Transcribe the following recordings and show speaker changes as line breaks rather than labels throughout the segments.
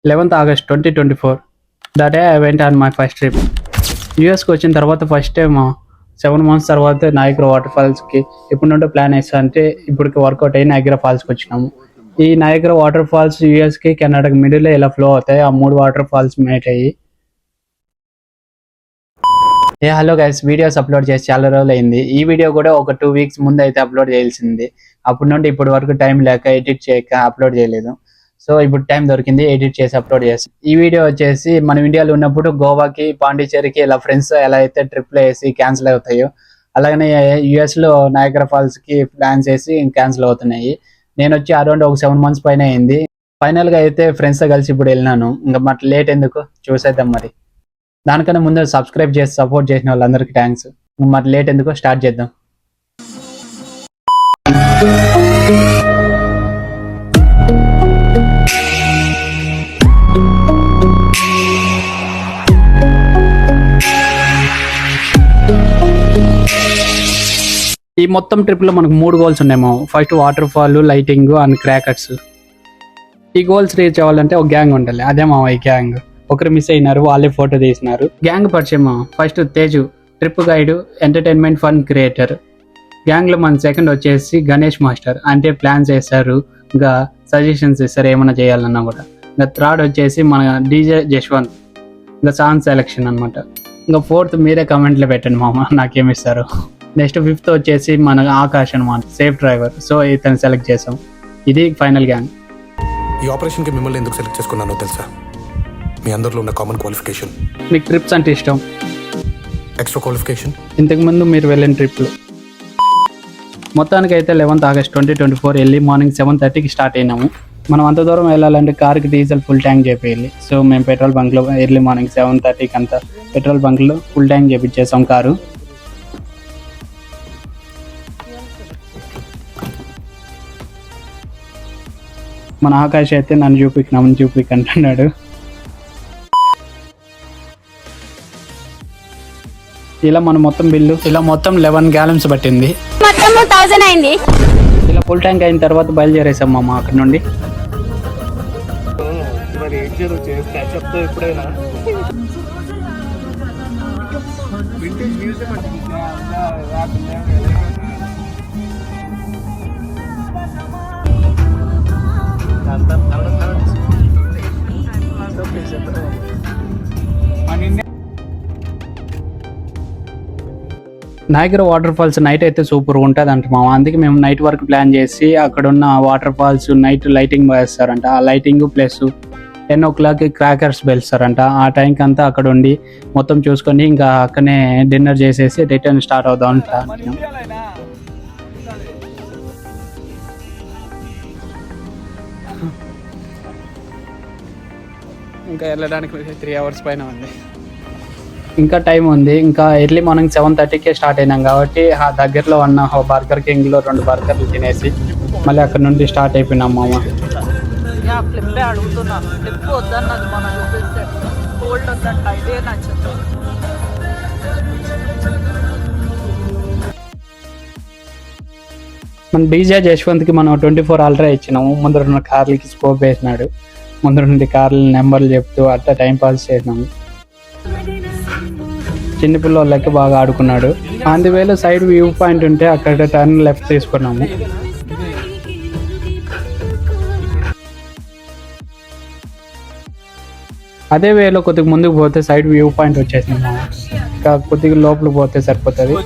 11th August 2024. The day I went on my first trip. యూఎస్కి వచ్చిన తర్వాత first time 7 months తర్వాత నాయగ్రా water ఫాల్స్కి ఎప్పుడు నుండో ప్లాన్ వేస్తా అంటే ఇప్పటికి వర్కౌట్ అయ్యి నాయగ్రా ఫాల్స్కి వచ్చినాము. ఈ నాయగ్రా వాటర్ ఫాల్స్ యూఎస్కి కెనడాకి మిడిల్లో ఇలా ఫ్లో అవుతాయి. ఆ 3 వాటర్ ఫాల్స్ మేట్ అయ్యి హలో గైస్, వీడియోస్ అప్లోడ్ చేసి చాలా రోజులు అయింది. ఈ వీడియో కూడా ఒక 2 weeks ముందు అయితే అప్లోడ్ చేయాల్సింది. అప్పటి నుండి ఇప్పటి వరకు టైం లేక ఎడిట్ చేయక అప్లోడ్ చేయలేదు. సో ఇప్పుడు టైం దొరికింది, ఎడిట్ చేసి అప్లోడ్ చేస్తాం. ఈ వీడియో వచ్చేసి మనం ఇండియాలో ఉన్నప్పుడు గోవాకి పాండిచ్చేరికి ఇలా ఫ్రెండ్స్ ఎలా అయితే ట్రిప్లు వేసి క్యాన్సిల్ అవుతాయో అలాగనే యుఎస్లో నయాగరా ఫాల్స్కి ప్లాన్స్ వేసి క్యాన్సిల్ అవుతున్నాయి. నేను వచ్చి అరౌండ్ ఒక 7 months పైన అయింది. ఫైనల్గా అయితే ఫ్రెండ్స్తో కలిసి ఇప్పుడు వెళ్ళినాను. ఇంకా మరి లేట్ ఎందుకు చూసేద్దాం. మరి దానికన్నా ముందు సబ్స్క్రైబ్ చేసి సపోర్ట్ చేసిన వాళ్ళందరికీ థ్యాంక్స్. మరి లేట్ ఎందుకు స్టార్ట్ చేద్దాం. ఈ మొత్తం ట్రిప్లో మనకు 3 goals ఉన్నాయేమో. First water fall, lighting and crackers. ఈ గోల్స్ రీచ్ అవ్వాలంటే ఒక గ్యాంగ్ ఉండాలి. అదేమో ఈ గ్యాంగ్. ఒకరు మిస్ అయినారు, వాళ్ళే ఫోటో తీసినారు. గ్యాంగ్ పరిచయం first Teju, trip guide, entertainment fun creator. గ్యాంగ్లో మన సెకండ్ వచ్చేసి గణేష్ మాస్టర్, అంటే ప్లాన్స్ వేస్తారు, ఇంకా సజెషన్స్ ఇస్తారు ఏమైనా చేయాలన్నా కూడా. ఇంకా థర్డ్ వచ్చేసి మన డీజే జశ్వంత్, ఇంకా సాంగ్ సెలెక్షన్ అనమాట. ఇంకా ఫోర్త్ మీరే కమెంట్లో పెట్టండి మామ నాకేమిస్తారు. నెక్స్ట్ ఫిఫ్త్ వచ్చేసి మన ఆకాష్ అనమాట, సేఫ్ డ్రైవర్. సో ఇతను సెలెక్ట్ చేసాం. ఇది ఫైనల్ గ్యాంగ్.
ఈ ఆపరేషన్కి మిమ్మల్ని ఎందుకు సెలెక్ట్ చేసుకున్నానో తెలుసా? మీ అందరిలో ఉన్న కామన్ క్వాలిఫికేషన్.
మీకు ట్రిప్స్ అంటే ఇష్టం.
ఎక్స్ట్రా క్వాలిఫికేషన్
ఇంతకుముందు మీరు వెళ్ళిన ట్రిప్లు. మొత్తానికి అయితే 11th August 2024 ఎర్లీ మార్నింగ్ 7:30కి స్టార్ట్ అయినాము. మనం అంత దూరం వెళ్ళాలంటే కార్కి డీజిల్ ఫుల్ ట్యాంక్ చేయాలి. సో మేము పెట్రోల్ బంక్లో ఎర్లీ మార్నింగ్ 7:30కి అంతా పెట్రోల్ బంక్లో ఫుల్ ట్యాంక్ చేపించేసాం కారు. మన ఆకాష్ అయితే నన్ను చూపికంటున్నాడు. ఇలా మన మొత్తం బిల్లు ఇలా మొత్తం 11 gallons పట్టింది.
మొత్తం 1000 అయింది.
ఇలా ఫుల్ ట్యాంక్ అయిన తర్వాత బయలుదేరేసాం మామ అక్కడ నుండి. నయాగరా వాటర్ ఫాల్స్ నైట్ అయితే సూపర్ ఉంటుంది అంట మామ. అందుకే మేము నైట్ వరకు ప్లాన్ చేసి అక్కడ ఉన్న వాటర్ ఫాల్స్ నైట్ లైటింగ్ వేస్తారంట. ఆ లైటింగ్ ప్లస్ 10 o'clock క్రాకర్స్ వెళ్తారంట. ఆ టైంకి అంతా అక్కడ ఉండి మొత్తం చూసుకొని ఇంకా అక్కడనే డిన్నర్ చేసేసి రిటర్న్ స్టార్ట్ అవుదాం అంట. ఇంకా వెళ్ళడానికి 3 hours పైన ఉంది. ఇంకా టైం ఉంది. ఇంకా ఎర్లీ మార్నింగ్ 7:30కే స్టార్ట్ అయినాం కాబట్టి ఆ దగ్గరలో ఉన్న బర్గర్ కింగ్లో 2 బర్గర్లు తినేసి మళ్ళీ అక్కడ నుండి స్టార్ట్ అయిపోయినాం మామ. మన డీజే జశ్వంత్కి మనం 24 Ultra ఇచ్చినాము. ముందర ఉన్న కార్లకి స్కోప్ వేసినాడు. ముందర నుండి కార్ల నెంబర్లు చెప్తూ అట్లా టైం పాస్ చేసినాము. చిన్నపిల్లలకి బాగా ఆడుకున్నాడు. అందువేళ సైడ్ వ్యూ పాయింట్ ఉంటే అక్కడ టర్న్ లెఫ్ట్ తీసుకున్నాము. అదే వేలో కొద్దిగా ముందుకు పోతే సైడ్ వ్యూ పాయింట్ వచ్చేసింది. ఇంకా కొద్దిగా లోపల పోతే సరిపోతుంది.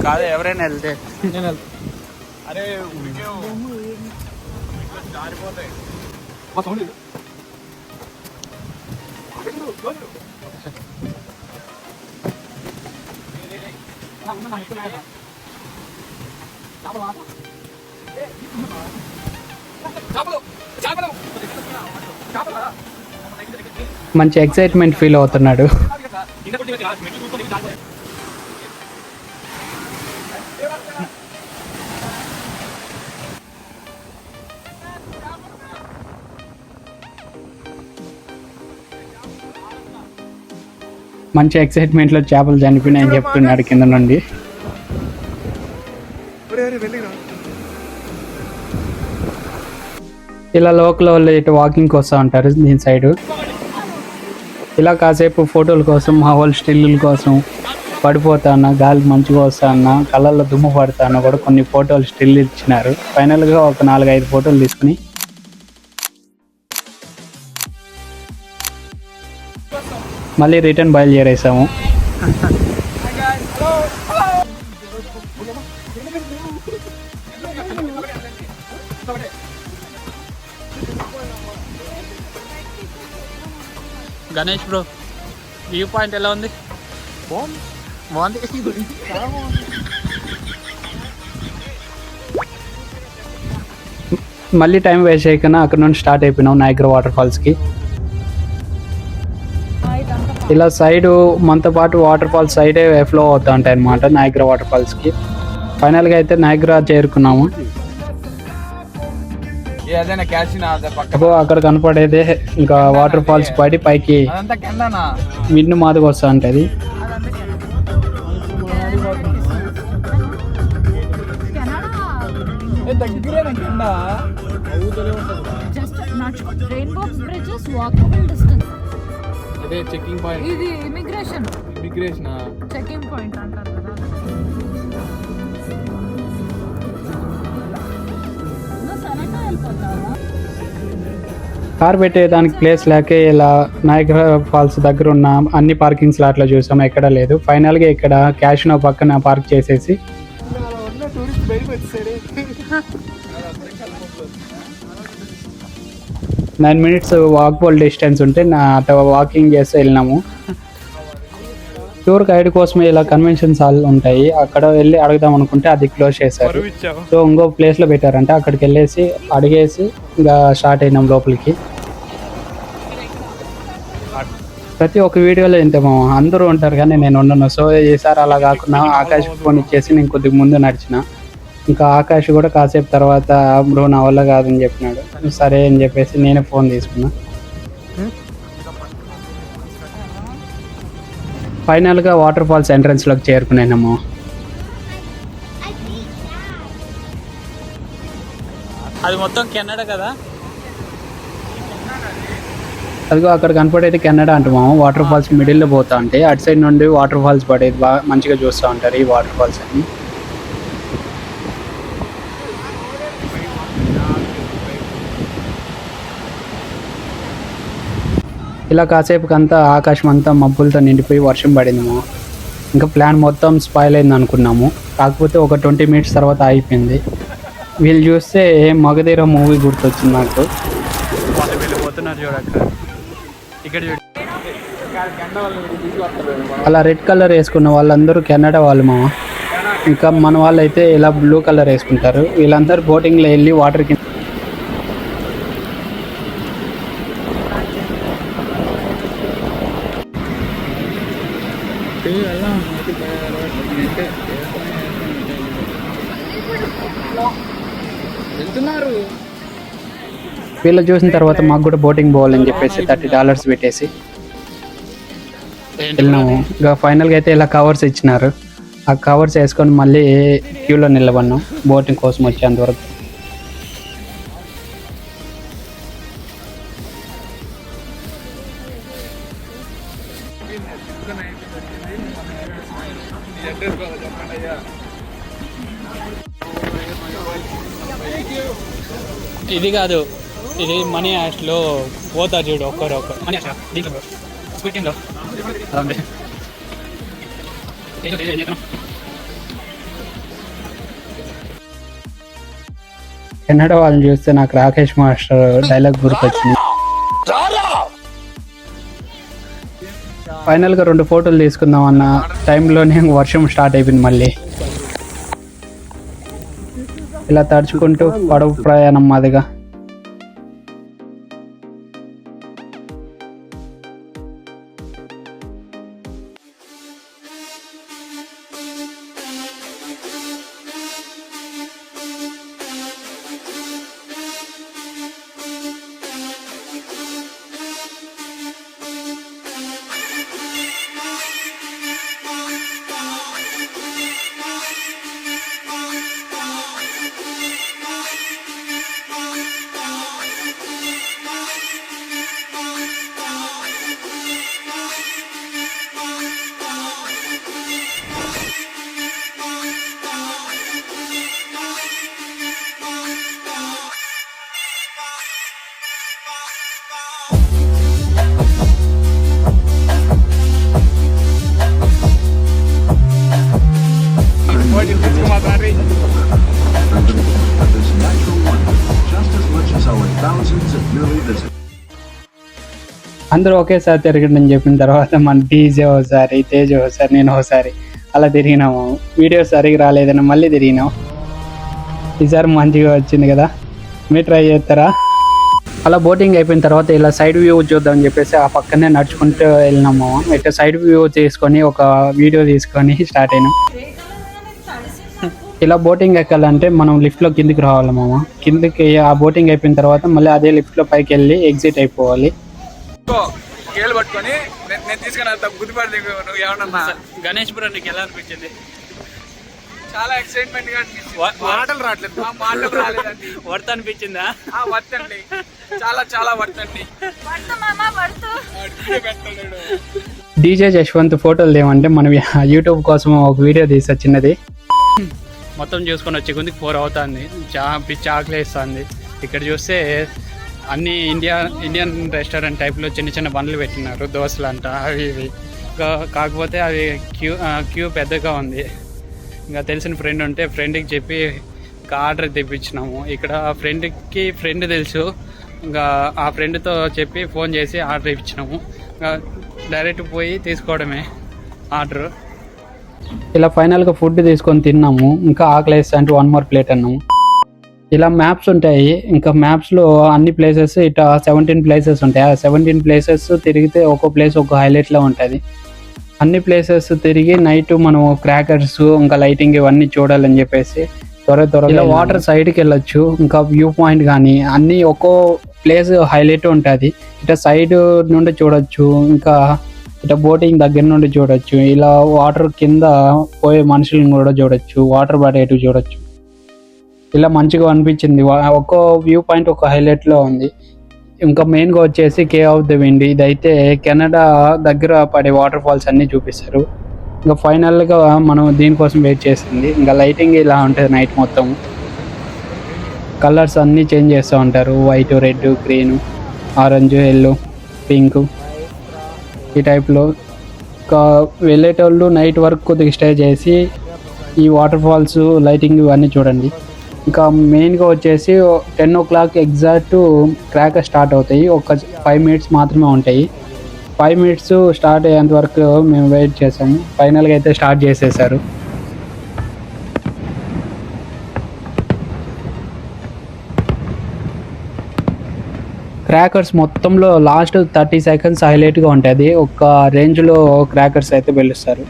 కాదు ఎవరైనా వెళ్తే అరే మంచి ఎక్సైట్మెంట్ ఫీల్ అవుతున్నాడు. మంచి ఎక్సైట్మెంట్లో చేపలు చనిపోయినాయని చెప్తున్నాడు కింద నుండి. ఇలా లోకల్ వాళ్ళు ఇటు వాకింగ్కి వస్తూ ఉంటారు దీని సైడు. ఇలా కాసేపు ఫోటోల కోసం మా వాళ్ళు స్టిల్లుల కోసం పడిపోతానా, గాలి మంచిగా వస్తానా, కళ్ళల్లో దుమ్ము పడతానా కూడా కొన్ని ఫోటోలు స్టిల్ ఇచ్చినారు. ఫైనల్గా ఒక 4-5 ఫోటోలు తీసుకుని మళ్ళీ రిటర్న్ బయలుదేరేసాము. గణేష్ బ్రో, వ్యూ పాయింట్ ఎలా ఉంది? బాగుంది. మళ్ళీ టైం వేస్ట్ చేయకుండా అక్కడ నుండి స్టార్ట్ అయిపోయినాం నయాగ్రా వాటర్ ఫాల్స్కి. ఇలా సైడు మనతో పాటు వాటర్ ఫాల్స్ సైడే ఫ్లో అవుతూ ఉంటాయి అన్నమాట నయాగ్రా వాటర్ ఫాల్స్కి. ఫైనల్గా అయితే నయాగ్రా చేరుకున్నాము. అక్కడ కనపడేదే ఇంకా వాటర్ ఫాల్స్ పడి పైకి మిన్ను మాదిగా వస్తూ ఉంటుంది.
చెకింగ్ పాయింట్, ఇది ఇమిగ్రేషన్ చెకింగ్ పాయింట్ అంటారు కదా.
కార్ పెట్టేదానికి ప్లేస్ లేక ఇలా నయాగ్రా ఫాల్స్ దగ్గర ఉన్న అన్ని పార్కింగ్ స్లాట్లో చూసాము, ఎక్కడా లేదు. ఫైనల్గా ఇక్కడ క్యాషినో పక్కన పార్క్ చేసేసి 9 minutes వాక్బుల్ డిస్టెన్స్ ఉంటే అట్లా వాకింగ్ చేస్తూ వెళ్ళినాము. టూర్ గైడ్ కోసమే ఇలా కన్వెన్షన్స్ హాల్ ఉంటాయి, అక్కడ వెళ్ళి అడుగుదాం అనుకుంటే అది క్లోజ్ చేశారు. సో ఇంకో ప్లేస్లో పెట్టారంటే అక్కడికి వెళ్ళేసి అడిగేసి ఇంకా స్టార్ట్ అయినాం లోపలికి. ప్రతి ఒక్క వీడియోలో ఇంతేమో అందరూ ఉంటారు కానీ నేను ఉండను. సో ఈసారి అలా కాకుండా ఆకాష్ ఫోన్ ఇచ్చేసి నేను కొద్దిగా ముందు నడిచిన. ఇంకా ఆకాష్ కూడా కాసేపు తర్వాత బ్రో నా వల్ల కాదని చెప్పినాడు. సరే అని చెప్పేసి నేనే ఫోన్ తీసుకున్నా. ఫైనల్గా వాటర్ ఫాల్స్ ఎంట్రన్స్లోకి చేరుకున్నాము.
అది మొత్తం కెనడా కదా,
అదిగో అక్కడ కనపడేది కెనడా అంటున్నాము. వాటర్ ఫాల్స్ మిడిల్లో పోతా ఉంటే అటు సైడ్ నుండి వాటర్ ఫాల్స్ పడేది బాగా మంచిగా చూస్తూ ఉంటారు ఈ వాటర్ ఫాల్స్ అని. ఇలా కాసేపుకి అంతా ఆకాశం అంతా మబ్బులతో నిండిపోయి వర్షం పడిందేమో. ఇంకా ప్లాన్ మొత్తం స్పాయిల్ అయింది అనుకున్నాము. కాకపోతే ఒక 20 minutes తర్వాత అయిపోయింది. వీళ్ళు చూస్తే మగధీర మూవీ గుర్తొచ్చింది నాకు. అలా రెడ్ కలర్ వేసుకున్న వాళ్ళందరూ కెనడా వాళ్ళు మా. ఇంకా మన వాళ్ళు అయితే ఇలా బ్లూ కలర్ వేసుకుంటారు. వీళ్ళందరూ బోటింగ్లో వెళ్ళి వాటర్ కింద వీళ్ళు చూసిన తర్వాత మాకు కూడా బోటింగ్ పోవాలని చెప్పేసి $30 పెట్టేసి వెళ్ళినాము. ఇంకా ఫైనల్గా అయితే ఇలా కవర్స్ ఇచ్చినారు. ఆ కవర్స్ వేసుకొని మళ్ళీ క్యూలో నిలబడినాం బోటింగ్ కోసం వచ్చేంతవరకు.
ఇది కాదు, ఇది మనీ హాస్ట్లో పోతా చూడు ఒక్కరు మనీ హాస్ట్ దీంట్లో స్కూటీలో
కెనడా వాళ్ళని చూస్తే నాకు రాకేష్ మాస్టర్ డైలాగ్ గుర్తొచ్చింది. ఫైనల్గా 2 ఫోటోలు తీసుకుందాం అన్న టైంలోనే వర్షం స్టార్ట్ అయిపోయింది. మళ్ళీ ఇలా తడుచుకుంటూ పడవ ప్రయాణం Madiga.
this natural wonder just as much as our thousands of yearly visitors.
అందరూ ఒకేసారి తిరగండి అని చెప్పిన తర్వాత మన డీజే ఒకసారి, తేజ్ ఒకసారి, నేను ఒకసారి అలా తిరిగినాము. వీడియో సరిగ్గా రాలేదని మళ్ళీ తిరిగినాం. ఈసారి మంచిగా వచ్చింది కదా, మీరు ట్రై చేస్తారా? అలా బోటింగ్ అయిపోయిన తర్వాత ఇలా సైడ్ వ్యూ చూద్దామని చెప్పేసి ఆ పక్కనే నడుచుకుంటూ వెళ్ళినాము. ఇట్లా సైడ్ వ్యూ తీసుకొని ఒక వీడియో తీసుకొని స్టార్ట్ అయినాం. ఇలా బోటింగ్ ఎక్కాలంటే మనం లిఫ్ట్లో కిందికి రావాలి మామ. కిందికి ఆ బోటింగ్ అయిపోయిన తర్వాత మళ్ళీ అదే లిఫ్ట్లో పైకి వెళ్ళి ఎగ్జిట్ అయిపోవాలి.
కేళ్ళు పట్టుకొని నేను తీసుకుని వెళ్తా. గుర్తుపడి నువ్వు ఏమన్నా
గణేష్పురం నీకు ఎలా అనిపించింది?
చాలా ఎక్సైట్మెంట్ గా అనిపించింది. మాటలు రావట్లేదు, మాటలు రాలేదండి.
వర్త్ అనిపించిందా?
వర్త్ అండి, చాలా చాలా వర్త్ అండి.
డీజే జశ్వంత్ ఫోటోలు ఏమంటే మనం యూట్యూబ్ కోసం ఒక వీడియో తీసా చిన్నది.
మొత్తం చూసుకొని వచ్చే కొద్దికి 4 అవుతుంది. పిచ్చి ఆకలి వేస్తుంది. ఇక్కడ చూస్తే అన్ని ఇండియన్ రెస్టారెంట్ టైప్లో చిన్న చిన్న బండ్లు పెట్టినారు, దోశలు అంట అవి ఇవి. కాకపోతే అవి క్యూ పెద్దగా ఉంది. ఇంకా తెలిసిన ఫ్రెండ్ ఉంటే ఫ్రెండ్కి చెప్పి ఇంకా ఆర్డర్ తెప్పించినాము. ఇక్కడ ఫ్రెండ్ తెలుసు, ఇంకా ఆ ఫ్రెండ్తో చెప్పి ఫోన్ చేసి ఆర్డర్ ఇప్పించినాము. ఇంకా డైరెక్ట్ పోయి తీసుకోవడమే ఆర్డర్.
ఇలా ఫైనల్గా ఫుడ్ తీసుకొని తిన్నాము. ఇంకా ఆకలి వేస్తా అంటే 1 more plate అన్నాము. ఇలా మ్యాప్స్ ఉంటాయి. ఇంకా మ్యాప్స్లో అన్ని ప్లేసెస్ ఇట్లా 17 ప్లేసెస్ ఉంటాయి. ఆ 17 ప్లేసెస్ తిరిగితే ఒక్కో ప్లేస్ ఒక హైలైట్లో ఉంటుంది. అన్ని ప్లేసెస్ తిరిగి నైట్ మనం క్రాకర్స్ ఇంకా లైటింగ్ ఇవన్నీ చూడాలని చెప్పేసి త్వరగా వాటర్ సైడ్కి వెళ్ళొచ్చు. ఇంకా వ్యూ పాయింట్ కానీ అన్నీ ఒక్కో ప్లేస్ హైలైట్ ఉంటుంది. ఇట్లా సైడ్ నుండి చూడొచ్చు, ఇంకా ఇట్లా బోటింగ్ దగ్గర నుండి చూడొచ్చు. ఇలా వాటర్ కింద పోయే మనుషులను కూడా చూడొచ్చు, వాటర్ పడేటివి చూడొచ్చు. ఇలా మంచిగా అనిపించింది. ఒక్కో వ్యూ పాయింట్ ఒక హైలైట్లో ఉంది. ఇంకా మెయిన్గా వచ్చేసి కేవ్ ఆఫ్ ది విండ్. ఇదైతే కెనడా దగ్గర పడే వాటర్ ఫాల్స్ అన్నీ చూపిస్తారు. ఇంకా ఫైనల్గా మనం దీనికోసం వెయిట్ చేసింది. ఇంకా లైటింగ్ ఇలా ఉంటుంది నైట్ మొత్తం. కలర్స్ అన్నీ చేంజ్ చేస్తూ ఉంటారు, white, red, green, orange, yellow, pink ఈ టైప్లో. ఇంకా వెళ్ళేటోళ్ళు నైట్ వరకు కొద్దిగా స్టే చేసి ఈ వాటర్ ఫాల్స్ లైటింగ్ ఇవన్నీ చూడండి. ఇంకా మెయిన్గా వచ్చేసి 10 o'clock ఎగ్జాక్ట్ క్రాకర్ స్టార్ట్ అవుతాయి. ఒక 5 minutes మాత్రమే ఉంటాయి. 5 minutes స్టార్ట్ అయ్యేంత వరకు మేము వెయిట్ చేసాము. ఫైనల్గా అయితే స్టార్ట్ చేసేసారు. క్రాకర్స్ మొత్తంలో లాస్ట్ 30 seconds హైలైట్గా ఉంటుంది. ఒక రేంజ్లో క్రాకర్స్ అయితే పిలుస్తారు.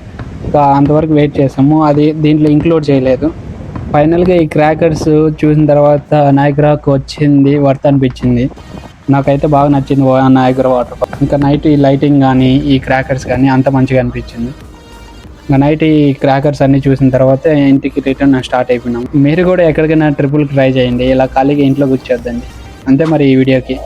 ఇంకా అంతవరకు వెయిట్ చేసాము. అది దీంట్లో ఇంక్లూడ్ చేయలేదు. ఫైనల్గా ఈ క్రాకర్స్ చూసిన తర్వాత నయాగరాకు వచ్చింది, వర్త్ అనిపించింది. నాకైతే బాగా నచ్చింది నయాగరా వాటర్ ఫాల్. ఇంకా నైట్ ఈ లైటింగ్ కానీ ఈ క్రాకర్స్ కానీ అంత మంచిగా అనిపించింది. ఇంకా నైట్ ఈ క్రాకర్స్ అన్నీ చూసిన తర్వాత ఇంటికి రిటర్న్ స్టార్ట్ అయిపోయినాం. మీరు కూడా ఎక్కడికైనా ట్రిపుల్కి ట్రై చేయండి. ఇలా ఖాళీగా ఇంట్లో కూర్చోద్దండి. అంతే మరి ఈ వీడియోకి.